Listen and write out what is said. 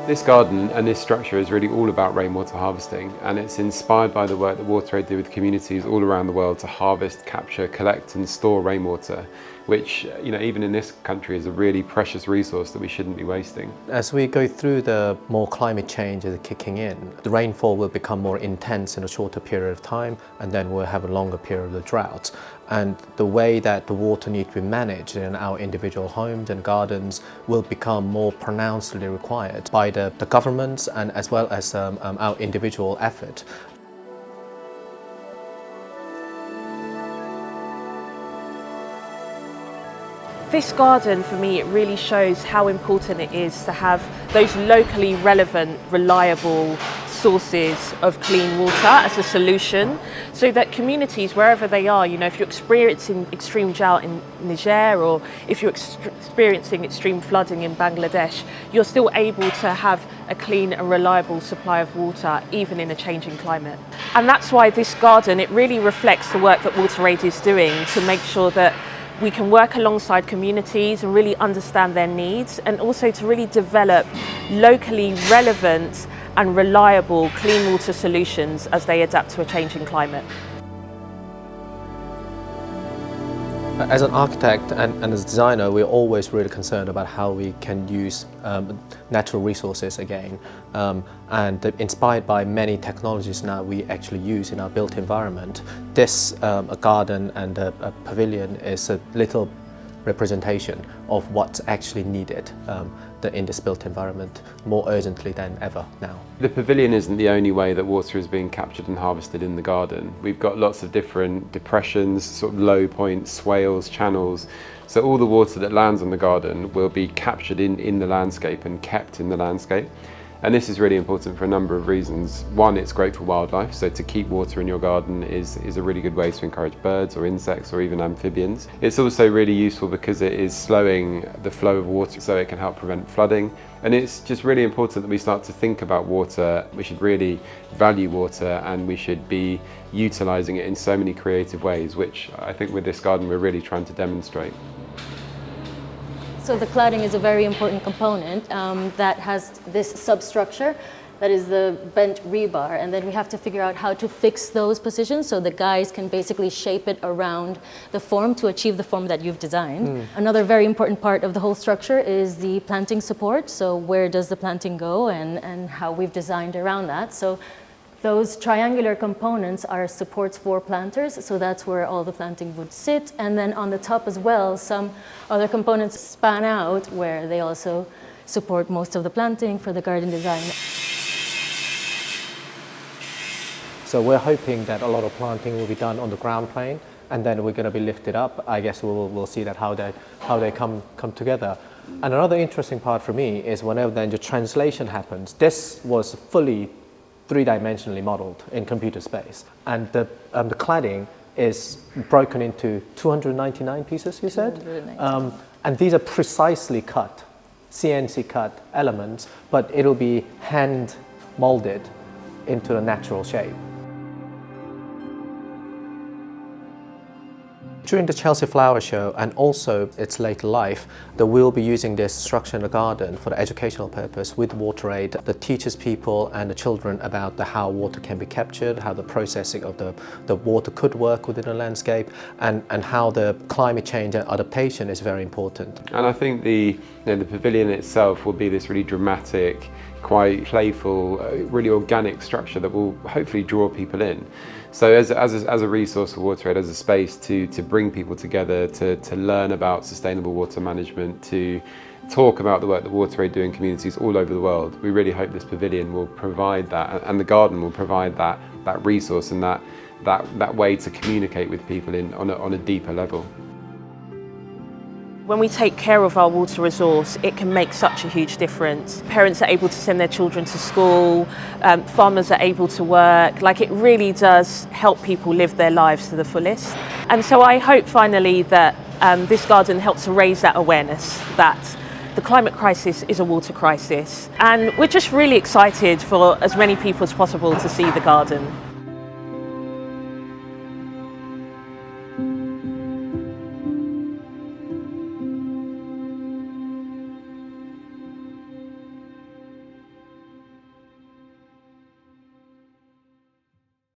This garden and this structure is really all about rainwater harvesting, and it's inspired by the work that WaterAid do with communities all around the world to harvest, capture, collect and store rainwater, which, you know, even in this country is a really precious resource that we shouldn't be wasting. As we go through the more climate change is kicking in, the rainfall will become more intense in a shorter period of time, and then we'll have a longer period of drought. And the way that the water needs to be managed in our individual homes and gardens will become more pronouncedly required by the governments and as well as our individual effort. This garden, for me, it really shows how important it is to have those locally relevant, reliable sources of clean water as a solution, so that communities, wherever they are, you know, if you're experiencing extreme drought in Niger or if you're experiencing extreme flooding in Bangladesh, you're still able to have a clean and reliable supply of water, even in a changing climate. And that's why this garden, it really reflects the work that WaterAid is doing to make sure that we can work alongside communities and really understand their needs, and also to really develop locally relevant and reliable clean water solutions as they adapt to a changing climate. As an architect and as a designer, we're always really concerned about how we can use natural resources again. And inspired by many technologies now we actually use in our built environment, this a garden and a pavilion is a little representation of what's actually needed in this built environment more urgently than ever now. The pavilion isn't the only way that water is being captured and harvested in the garden. We've got lots of different depressions, sort of low points, swales, channels. So all the water that lands on the garden will be captured in the landscape and kept in the landscape. And this is really important for a number of reasons. One, it's great for wildlife, so to keep water in your garden is a really good way to encourage birds or insects or even amphibians. It's also really useful because it is slowing the flow of water, so it can help prevent flooding. And it's just really important that we start to think about water. We should really value water, and we should be utilising it in so many creative ways, which I think with this garden we're really trying to demonstrate. So the cladding is a very important component that has this substructure that is the bent rebar, and then we have to figure out how to fix those positions so the guys can basically shape it around the form to achieve the form that you've designed. Another very important part of the whole structure is the planting support, so where does the planting go and how we've designed around that. So those triangular components are supports for planters, so that's where all the planting would sit. And then on the top as well, some other components span out where they also support most of the planting for the garden design. So we're hoping that a lot of planting will be done on the ground plane, and then we're going to be lifted up. I guess we'll see that how they come together. And another interesting part for me is whenever then the translation happens, this was fully three-dimensionally modeled in computer space, and the cladding is broken into 299 pieces, you said? 299. And these are precisely cut, CNC cut elements, but it'll be hand molded into a natural shape. During the Chelsea Flower Show and also its later life, that we'll be using this structure in the garden for the educational purpose with WaterAid that teaches people and the children about how water can be captured, how the processing of the water could work within a landscape, and how the climate change and adaptation is very important. And I think the pavilion itself will be this really dramatic, quite playful, really organic structure that will hopefully draw people in. So as a resource for WaterAid, as a space to bring people together, to learn about sustainable water management, to talk about the work that WaterAid do in communities all over the world, we really hope this pavilion will provide that, and the garden will provide that resource and that way to communicate with people on a deeper level. When we take care of our water resource, it can make such a huge difference. Parents are able to send their children to school, farmers are able to work. Like, it really does help people live their lives to the fullest. And so I hope finally that this garden helps to raise that awareness that the climate crisis is a water crisis. And we're just really excited for as many people as possible to see the garden.